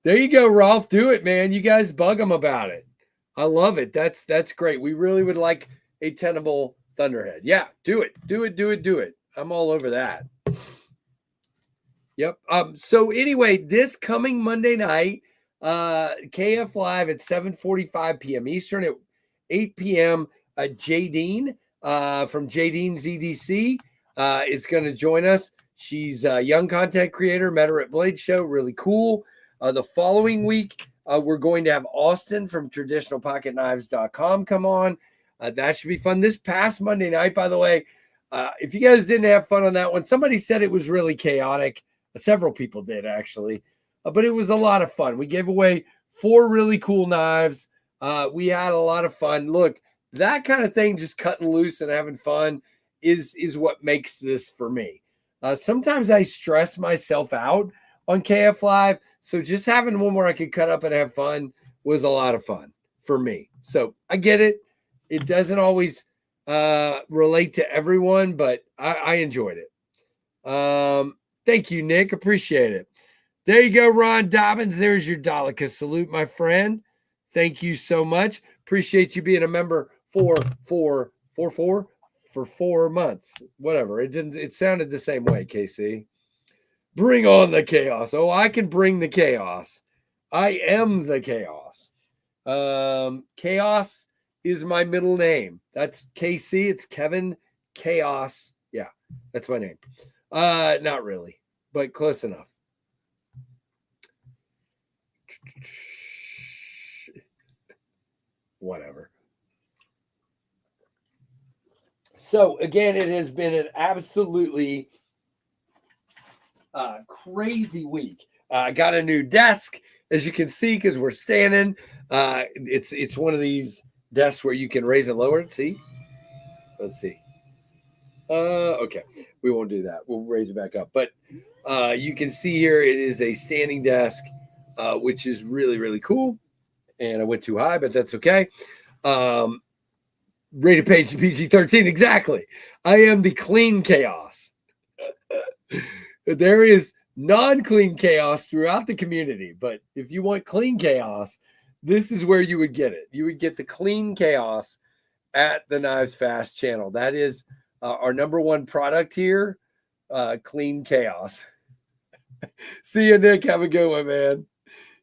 There you go, Rolf. Do it, man. You guys bug them about it. I love it. That's great. We really would like a tenable Thunderhead. Yeah, do it. Do it, do it, do it. I'm all over that. Yep. So anyway, this coming Monday night, KF Live at 7:45 p.m. Eastern, at 8 p.m. Jadine from Jadine's EDC is going to join us. She's a young content creator, met her at Blade Show, really cool. The following week, we're going to have Austin from traditionalpocketknives.com come on. That should be fun. This past Monday night, by the way, if you guys didn't have fun on that one, somebody said it was really chaotic. Several people did, actually. But it was a lot of fun. We gave away 4 really cool knives. We had a lot of fun. Look, that kind of thing, just cutting loose and having fun, is what makes this for me. Sometimes I stress myself out on KF Live. So just having one where I could cut up and have fun was a lot of fun for me. So I get it. It doesn't always relate to everyone, but I enjoyed it. Thank you, Nick. Appreciate it. There you go, Ron Dobbins. There's your Daleka salute, my friend. Thank you so much. Appreciate you being a member for 4 months. Whatever. It sounded the same way, KC. Bring on the chaos. Oh, I can bring the chaos. I am the chaos. Chaos is my middle name. That's KC. It's Kevin Chaos. Yeah, that's my name. Not really, but close enough. whatever. So again, it has been an absolutely crazy week. I got a new desk, as you can see, because we're standing. It's one of these desks where you can raise and lower it. See, let's see. Okay, we won't do that. We'll raise it back up. But you can see here it is a standing desk, which is really, really cool. And I went too high, but that's okay. Rated page PG-13, exactly. I am the clean chaos. There is non-clean chaos throughout the community, but if you want clean chaos, this is where you would get it. You would get the clean chaos at the Knives Fast channel. That is our number one product here, clean chaos. See you, Nick. Have a good one, man.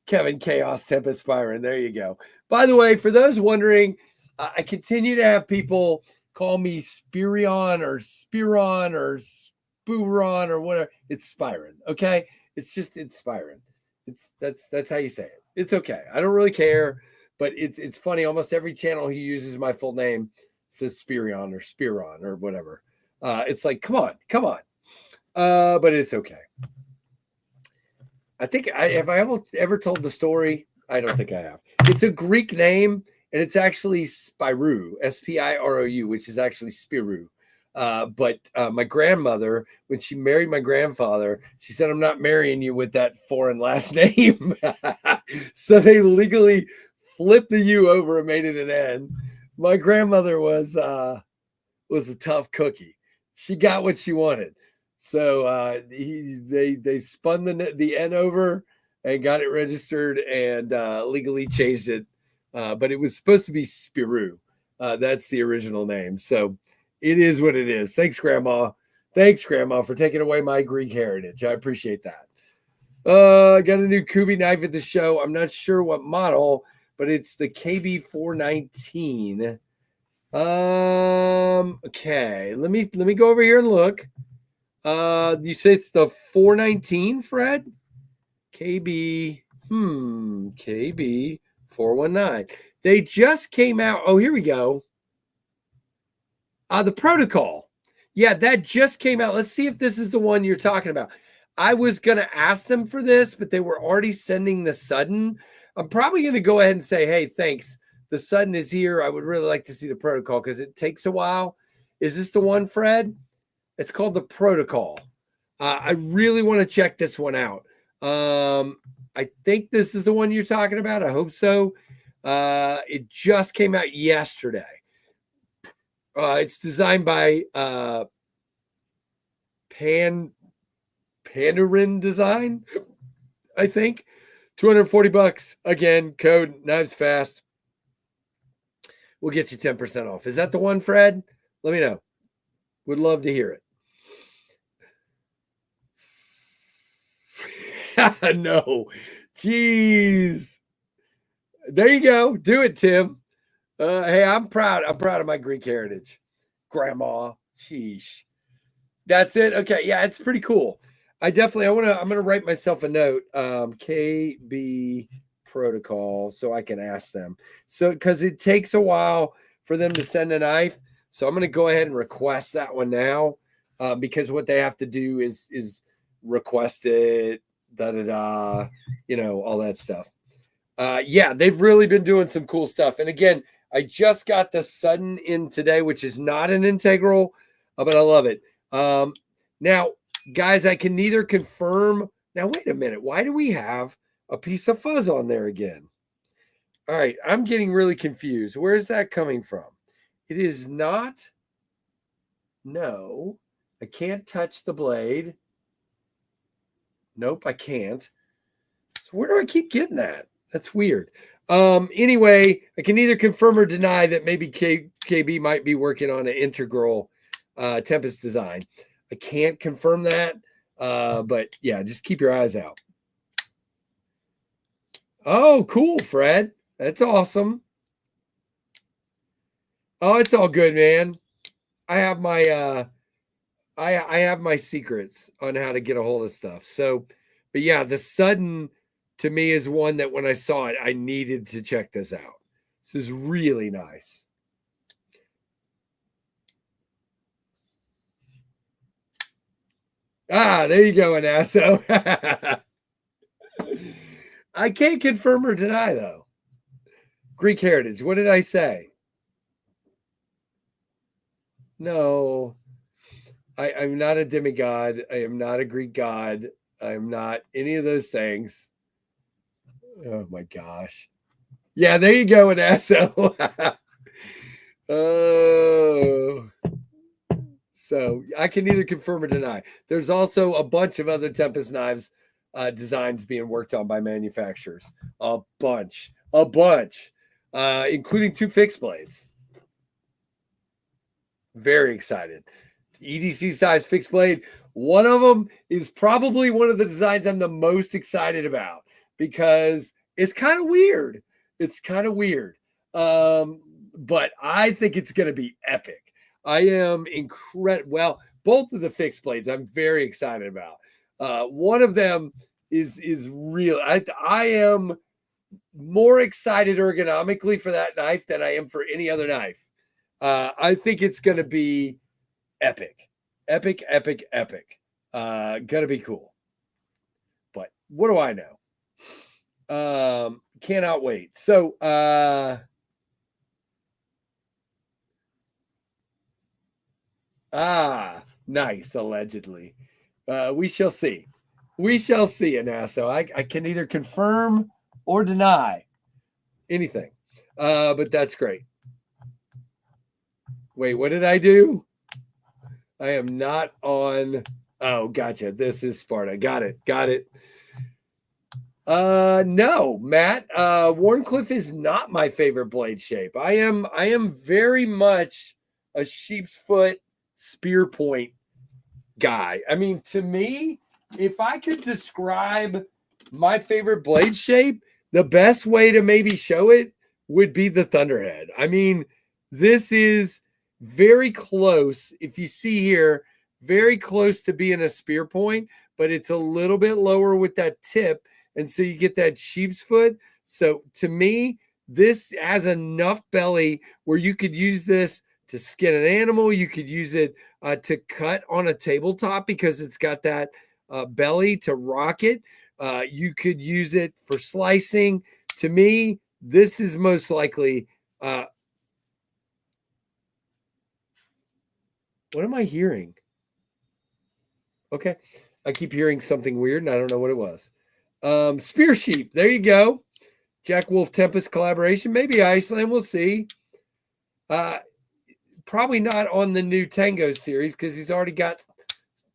Kevin Chaos Tempest Byron. There you go. By the way, for those wondering, I continue to have people call me Spirion or Spiron or Spuron or whatever. It's Spyron. Okay. It's Spyron. That's how you say it. It's okay. I don't really care, but it's funny. Almost every channel he uses my full name says Spirion or Spiron or whatever. It's like, come on. But it's okay. I think have I ever told the story? I don't think I have. It's a Greek name, and it's actually Spirou, Spirou, which is actually Spiru. But my grandmother, when she married my grandfather, she said, "I'm not marrying you with that foreign last name." So they legally flipped the U over and made it an N. My grandmother was a tough cookie. She got what she wanted. So they spun the N over and got it registered and legally changed it. But it was supposed to be Spirou. That's the original name. So it is what it is. Thanks, Grandma. Thanks, Grandma, for taking away my Greek heritage. I appreciate that. I got a new Kubi knife at the show. I'm not sure what model, but it's the KB419. Okay. Let me go over here and look. You say it's the 419, Fred? KB 419. They just came out. Oh, here we go. The protocol. Yeah, that just came out. Let's see if this is the one you're talking about. I was going to ask them for this, but they were already sending the sudden. I'm probably going to go ahead and say, hey, thanks. The sudden is here. I would really like to see the protocol because it takes a while. Is this the one, Fred? It's called the protocol. I really want to check this one out. I think this is the one you're talking about. I hope so. It just came out yesterday. It's designed by Pandarin Design, I think. $240. Again, code Knives Fast. We'll get you 10% off. Is that the one, Fred? Let me know. Would love to hear it. No. Jeez. There you go. Do it, Tim. Hey, I'm proud. I'm proud of my Greek heritage. Grandma. Sheesh. That's it. Okay. Yeah, it's pretty cool. I'm gonna write myself a note. KB protocol so I can ask them. So because it takes a while for them to send a knife. So I'm gonna go ahead and request that one now. Because what they have to do is request it, all that stuff. Yeah, they've really been doing some cool stuff. And again, I just got the sudden in today, which is not an integral, but I love it. Now, guys, I can neither confirm. Now, wait a minute. Why do we have a piece of fuzz on there again? All right, I'm getting really confused. Where is that coming from? It is not. No, I can't touch the blade. Nope, I can't. So where do I keep getting that? That's weird. Anyway, I can either confirm or deny that maybe KB might be working on an integral Tempest design. I can't confirm that, but yeah, just keep your eyes out. Oh, cool, Fred. That's awesome. Oh, it's all good, man. I have my I have my secrets on how to get a hold of stuff. So, but yeah, the sudden to me is one that when I saw it, I needed to check this out. This is really nice. Ah, there you go, Anasso. I can't confirm or deny, though. Greek heritage. What did I say? No, I'm not a demigod. I am not a Greek god. I am not any of those things. Oh my gosh. Yeah, there you go, Anasso. Oh. So I can neither confirm or deny. There's also a bunch of other Tempest knives designs being worked on by manufacturers. A bunch, including 2 fixed blades. Very excited. EDC size fixed blade. One of them is probably one of the designs I'm the most excited about because it's kind of weird. But I think it's going to be epic. I am incredible. Well, both of the fixed blades I'm very excited about. One of them is real. I am more excited ergonomically for that knife than I am for any other knife. I think it's going to be epic. Gonna be cool. But what do I know? Cannot wait. So nice, allegedly. We shall see. Anasso. I can either confirm or deny anything. But that's great. Wait, what did I do? I am not on. Oh, gotcha. This is Sparta. Got it. No, Matt. Wharncliffe is not my favorite blade shape. I am very much a sheep's foot spear point guy. I mean, to me, if I could describe my favorite blade shape, the best way to maybe show it would be the Thunderhead. I mean, this is very close. If you see here, very close to being a spear point, but it's a little bit lower with that tip. And so you get that sheep's foot. So to me, this has enough belly where you could use this to skin an animal. You could use it to cut on a tabletop because it's got that belly to rock it. You could use it for slicing. To me, this is most likely. What am I hearing? Okay. I keep hearing something weird and I don't know what it was. Spear sheep. There you go. Jack Wolf Tempest collaboration. Maybe Iceland. We'll see. Probably not on the new Tango series because he's already got.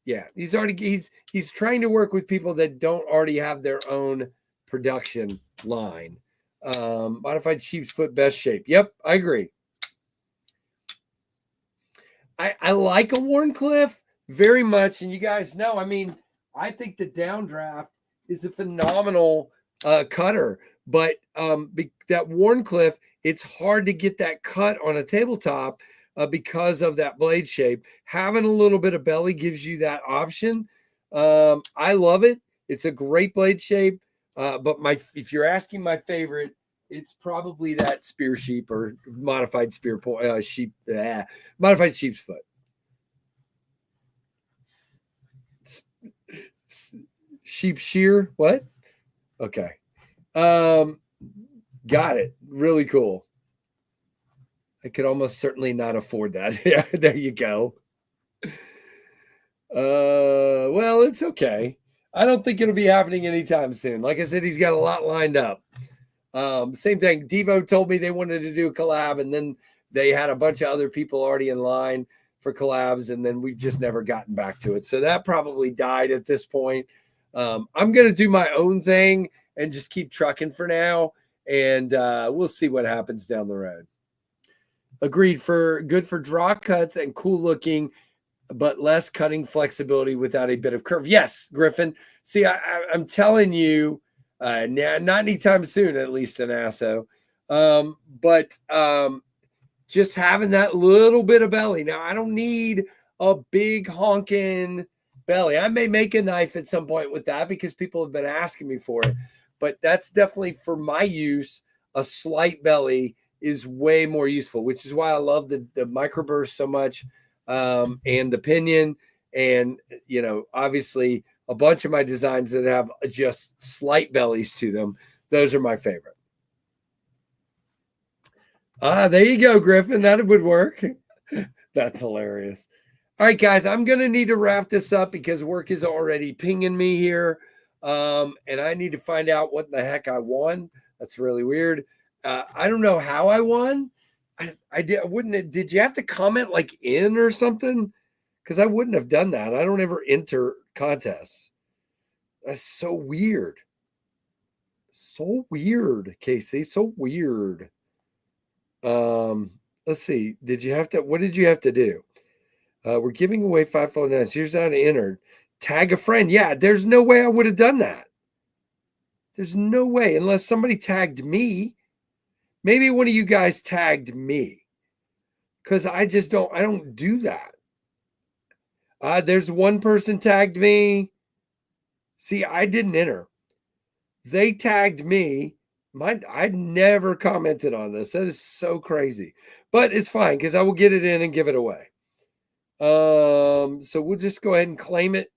Yeah, he's trying to work with people that don't already have their own production line. Modified sheep's foot best shape. Yep, I agree. I like a Wharncliffe very much, and you guys know. I mean, I think the downdraft is a phenomenal cutter, but that Wharncliffe, it's hard to get that cut on a tabletop because of that blade shape. Having a little bit of belly gives you that option. I love it. It's a great blade shape, but if you're asking my favorite, it's probably that spear sheep or modified spear point modified sheep's foot. Sheep shear, what? Okay. Got it. Really cool. I could almost certainly not afford that. Yeah, there you go. Well, it's okay. I don't think it'll be happening anytime soon. Like I said, he's got a lot lined up. Same thing. Devo told me they wanted to do a collab, and then they had a bunch of other people already in line for collabs, and then we've just never gotten back to it. So that probably died at this point. I'm going to do my own thing and just keep trucking for now, and we'll see what happens down the road. Agreed. Good for draw cuts and cool looking, but less cutting flexibility without a bit of curve. Yes, Griffin. See, I'm telling you, not anytime soon, at least in ASO. But just having that little bit of belly. Now, I don't need a big honking belly. I may make a knife at some point with that because people have been asking me for it. But that's definitely for my use, a slight belly is way more useful, which is why I love the microburst so much, and the pinion, and obviously a bunch of my designs that have just slight bellies to them. Those are my favorite. There you go, Griffin. That would work. That's hilarious. All right, guys, I'm going to need to wrap this up because work is already pinging me here. And I need to find out what the heck I won. That's really weird. I don't know how I won. Did you have to comment like in or something? Because I wouldn't have done that. I don't ever enter contests. That's so weird. So weird, Casey. So weird. Let's see. What did you have to do? We're giving away 5 phone numbers. Here's how to enter. Tag a friend. Yeah, there's no way I would have done that. There's no way unless somebody tagged me. Maybe one of you guys tagged me. Because I don't do that. There's one person tagged me. See, I didn't enter. They tagged me. I never commented on this. That is so crazy. But it's fine because I will get it in and give it away. So we'll just go ahead and claim it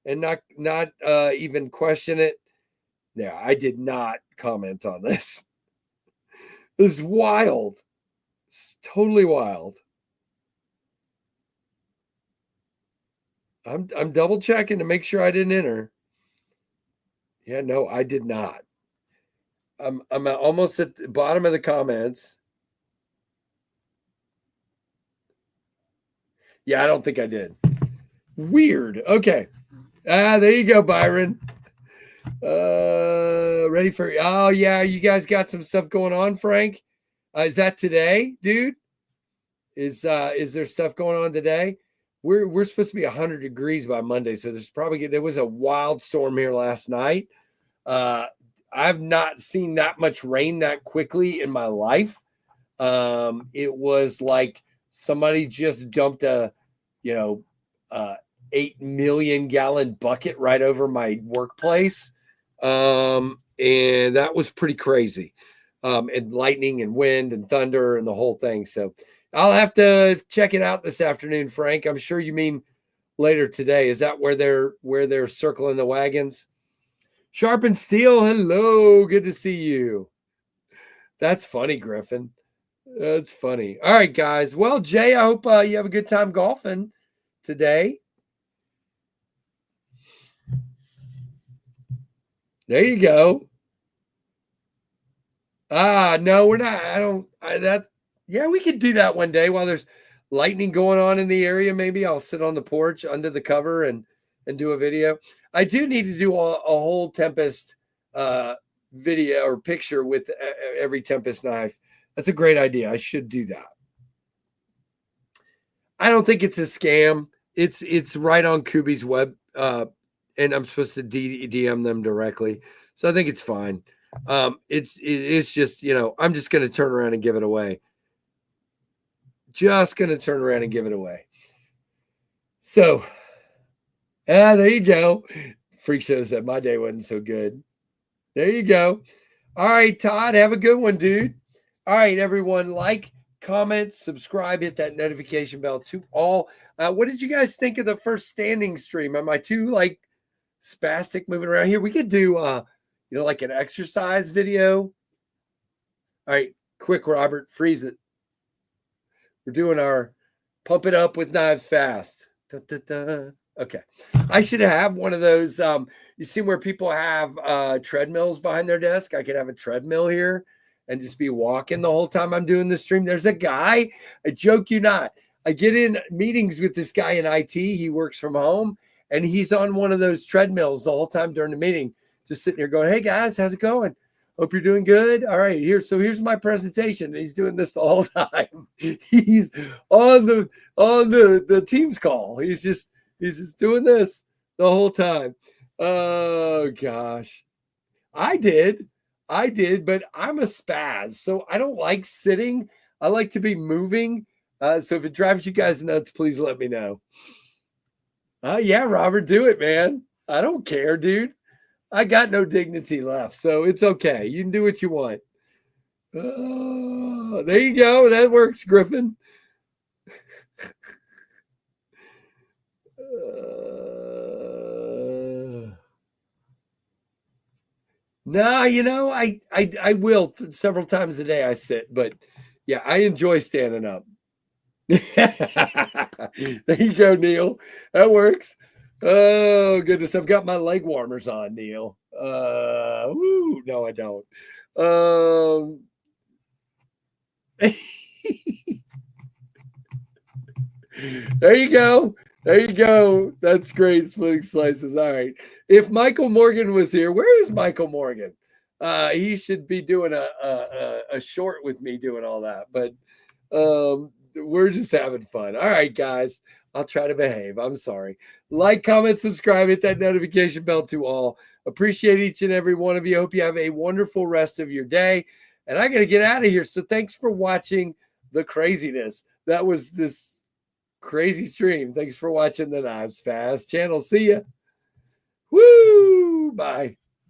and not even question it. Yeah, I did not comment on this. This is wild. It's totally wild. I'm double checking to make sure I didn't enter. Yeah, no, I did not. I'm almost at the bottom of the comments. Yeah, I don't think I did. Weird. Okay. There you go, Byron. Ready for? Oh yeah, you guys got some stuff going on, Frank. Is that today, dude? Is there stuff going on today? We're supposed to be 100 degrees by Monday, so there was a wild storm here last night. I've not seen that much rain that quickly in my life. It was like somebody just dumped a 8 million gallon bucket right over my workplace. And that was pretty crazy. And lightning and wind and thunder and the whole thing. So I'll have to check it out this afternoon, Frank. I'm sure you mean later today. Is that where they're circling the wagons? Sharp and Steel, hello. Good to see you. That's funny, Griffin. That's funny. All right, guys. Well, Jay, I hope you have a good time golfing today. There you go. No, we're not. Yeah, we could do that one day while there's lightning going on in the area. Maybe I'll sit on the porch under the cover and do a video. I do need to do a whole Tempest video or picture with every Tempest knife. That's a great idea. I should do that. I don't think it's a scam. It's right on Kubi's web, and I'm supposed to DM them directly. So I think it's fine. It's just, I'm just going to turn around and give it away. Just going to turn around and give it away. So, there you go. Freak Show said my day wasn't so good. There you go. All right, Todd, have a good one, dude. All right, everyone, like, comment, subscribe, hit that notification bell to all. What did you guys think of the first standing stream? Am I too spastic moving around here? We could do like an exercise video. All right, quick, Robert, freeze it. We're doing our pump it up with knives fast. Da, da, da. Okay. I should have one of those. You see where people have treadmills behind their desk? I could have a treadmill here and just be walking the whole time I'm doing the stream. There's a guy, I joke you not. I get in meetings with this guy in IT. He works from home and he's on one of those treadmills the whole time during the meeting, just sitting here going, "Hey guys, how's it going? Hope you're doing good. All right, here's my presentation." And he's doing this the whole time. He's on the Teams call. He's just doing this the whole time. Oh gosh. I did, but I'm a spaz. So I don't like sitting. I like to be moving. So if it drives you guys nuts, please let me know. Yeah, Robert, do it, man. I don't care, dude. I got no dignity left, so it's okay. You can do what you want. Oh, there you go. That works, Griffin. No, you know, I will several times a day. I sit, but yeah, I enjoy standing up. There you go, Neil. That works. Oh goodness, I've got my leg warmers on, Neil. Woo, no, I don't. There you go. There you go. That's great. Splitting slices. All right. If Michael Morgan was here, where is Michael Morgan? He should be doing a short with me doing all that. But we're just having fun. All right, guys. I'll try to behave. I'm sorry. Like, comment, subscribe, hit that notification bell to all. Appreciate each and every one of you. Hope you have a wonderful rest of your day. And I got to get out of here. So thanks for watching the craziness. That was this crazy stream. Thanks for watching the Knives Fast channel. See ya. Woo! Bye.